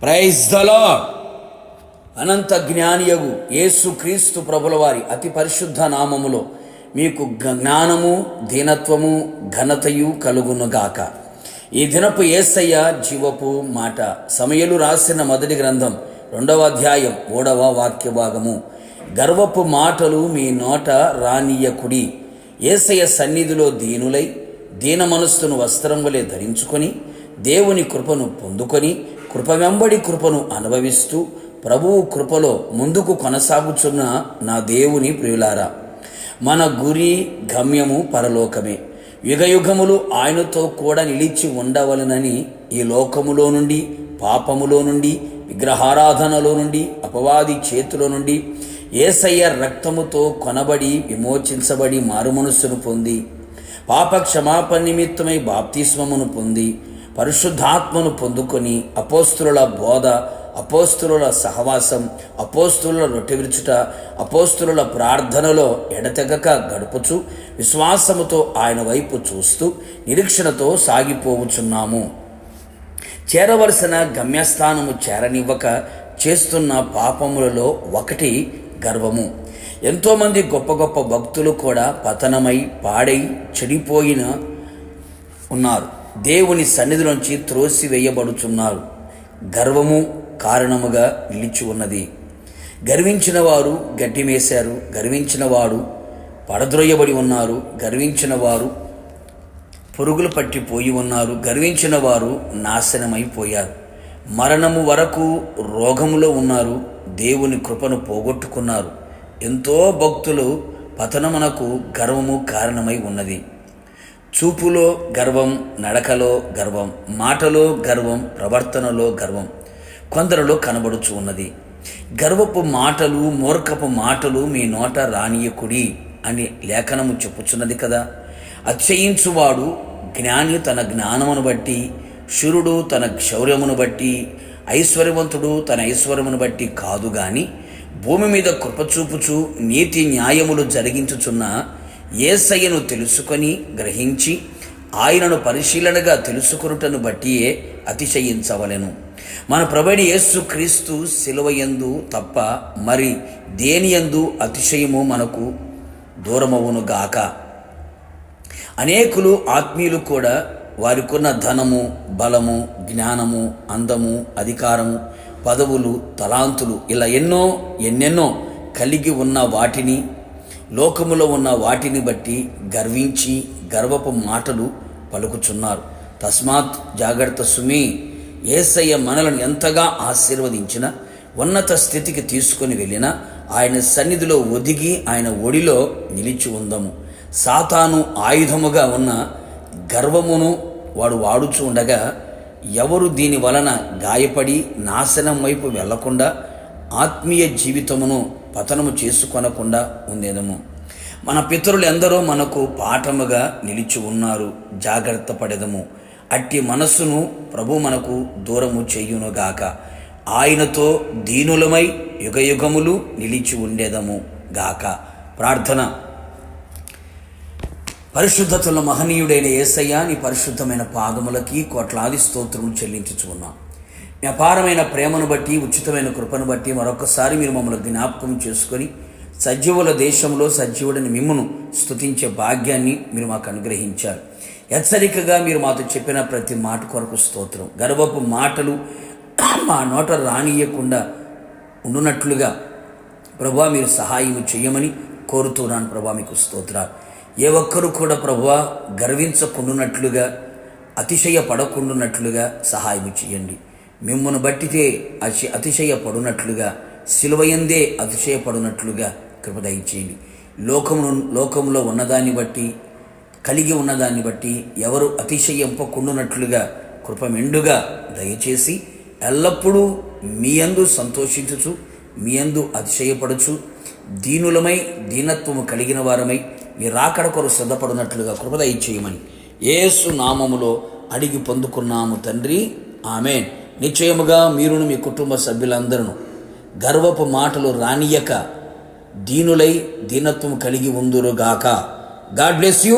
Praise the lord. అనంత జ్ఞానియగు యేసు క్రీస్తు ప్రభుల వారి అతి పరిశుద్ధ నామములో మీకు జ్ఞానము, దీనత్వము, ఘనతయు కలుగునుగాక. ఈ దినపు యేసయ్య జీవపు మాట. సమయలు రాసిన మొదటి గ్రంథం 2వ అధ్యాయం 3వ వాక్య భాగము. గర్వపు మాటలు మీ నోట రానియకుడి. యేసయ్య సన్నిధిలో దీనులై దీన మనస్సును వస్త్రం వలె ధరించుకొని దేవుని కృపను పొందుకొని కృప వెంబడి కృపను అనుభవిస్తూ ప్రభువు కృపలో ముందుకు కొనసాగుచున్న నా దేవుని ప్రియులారా, మన గురి గమ్యము పరలోకమే. యుగయుగములు ఆయనతో కూడా నిలిచి ఉండవలనని ఈ లోకములో నుండి, పాపములో నుండి, విగ్రహారాధనలో నుండి, అపవాది చేతిలో నుండి యేసయ్య రక్తముతో కొనబడి విమోచించబడి మారుమనస్సును పొంది పాప క్షమాపణ నిమిత్తమై బాప్తిస్మమును పొంది పరిశుద్ధాత్మను పొందుకొని అపోస్తుల బోధ, అపోస్తుల సహవాసం, అపోస్తుల రొట్టె విరుచుట, అపోస్తుల ప్రార్థనలో ఎడతెగక గడుపుచు విశ్వాసముతో ఆయన వైపు చూస్తూ నిరీక్షణతో సాగిపోవచ్చున్నాము. చేరవలసిన గమ్యస్థానము చేరనివ్వక చేస్తున్న పాపములలో ఒకటి గర్వము. ఎంతోమంది గొప్ప గొప్ప భక్తులు కూడా పతనమై పాడై చెడిపోయిన ఉన్నారు. దేవుని సన్నిధిలోంచి త్రోసివేయబడుచున్నారు. గర్వము కారణముగా నిలిచి ఉన్నది. గర్వించిన వారు గడ్డిమేశారు, గర్వించిన వాడు పడద్రోయబడి ఉన్నారు, గర్వించిన వారు పురుగులు పట్టిపోయి ఉన్నారు, గర్వించిన వారు నాశనమైపోయారు. మరణము వరకు రోగములో ఉన్నారు, దేవుని కృపను పోగొట్టుకున్నారు. ఎంతో భక్తులు పతనమునకు గర్వము కారణమై ఉన్నది. చూపులో గర్వం, నడకలో గర్వం, మాటలో గర్వం, ప్రవర్తనలో గర్వం కొందరిలో కనబడుచు ఉన్నది. గర్వపు మాటలు, మూర్ఖపు మాటలు మీ నోట రానియకుడి అని లేఖనము చెప్పుచున్నది కదా. అతిశయించువాడు జ్ఞాని తన జ్ఞానమును బట్టి, శూరుడు తన శౌర్యమును బట్టి, ఐశ్వర్యవంతుడు తన ఐశ్వర్యమును బట్టి కాదు గాని భూమి మీద కృపచూపుచు నీతి న్యాయములు జరిగించుచున్న యేసయ్యను తెలుసుకొని గ్రహించి ఆయనను పరిశీలనగా తెలుసుకొనుటను బట్టియే అతిశయించవలెను. మన ప్రభువైన యేసు క్రీస్తు శిలువయందు తప్ప మరి దేనియందు అతిశయము మనకు దూరమవునుగాక. అనేకులు ఆత్మీయులు కూడా వారికున్న ధనము, బలము, జ్ఞానము, అందము, అధికారము, పదవులు, తలాంతులు ఇలా ఎన్నెన్నో కలిగి ఉన్న వాటిని, లోకములో ఉన్న వాటిని బట్టి గర్వించి గర్వపు మాటలు పలుకుచున్నారు. తస్మాత్ జాగ్రత్త సుమి. యేసయ్య మనలను ఎంతగా ఆశీర్వదించిన, ఉన్నత స్థితికి తీసుకొని వెళ్ళినా ఆయన సన్నిధిలో ఒదిగి ఆయన ఒడిలో నిలిచి ఉందము. సాతాను ఆయుధముగా ఉన్న గర్వమును వాడు వాడుచూ ఉండగా ఎవరు దీని వలన గాయపడి నాశనం వైపు వెళ్లకుండా ఆత్మీయ జీవితమును పతనము చేసుకొనకుండా ఉండేదము. మన పితరులు ఎందరో మనకు పాఠముగా నిలిచి ఉన్నారు. జాగ్రత్త పడెదము. అట్టి మనస్సును ప్రభు మనకు దూరము చేయునుగాక. ఆయనతో దీనులమై యుగయుగములు నిలిచి ఉండేదము గాక. ప్రార్థన. పరిశుద్ధతల మహనీయుడైన యేసయ్య, నీ పరిశుద్ధమైన పాదములకి కోట్లాది స్తోత్రములు చెల్లించుచున్నాం. మీ అపారమైన ప్రేమను బట్టి, ఉచితమైన కృపను బట్టి మరొకసారి మీరు మమ్మల్ని జ్ఞాపకం చేసుకొని సజీవుల దేశంలో సజీవుడిని మిమ్మును స్తుతించే భాగ్యాన్ని మీరు మాకు అనుగ్రహించారు. హెచ్చరికగా మీరు మాతో చెప్పిన ప్రతి మాట కొరకు స్తోత్రం. గర్వపు మాటలు మా నోట రానియకుండా ఉండునట్లుగా ప్రభువా మీరు సహాయం చేయమని కోరుతున్నాను. ప్రభువా మీకు స్తోత్రాలు. ఏ ఒక్కరు కూడా ప్రభువా గర్వించకుండునట్లుగా, అతిశయపడకుండునట్లుగా సహాయం చేయండి. మిమ్మల్ని బట్టితే అతిశయపడునట్లుగా, సిలువయందే అతిశయపడునట్లుగా కృప దయచేయండి. లోకంలో ఉన్నదాన్ని బట్టి, కలిగి ఉన్నదాన్ని బట్టి ఎవరు అతిశయింపకుండునట్లుగా కృప మెండుగా దయచేసి ఎల్లప్పుడూ మీ యందు సంతోషించుచు, మీ యందు అతిశయపడుచు, దీనులమై దీనత్వము కలిగిన వారమై మీ రాకడ కొరకు సిద్ధపడినట్లుగా కృప దయచేయమని యేసు నామములో అడిగి పొందుకున్నాము తండ్రి. ఆమేన్. నిశ్చయముగా మీరును మీ కుటుంబ సభ్యులందరూ గర్వపు మాటలు రానియక దీనులై దీనత్వం కలిగి ఉందురుగాక. God bless you.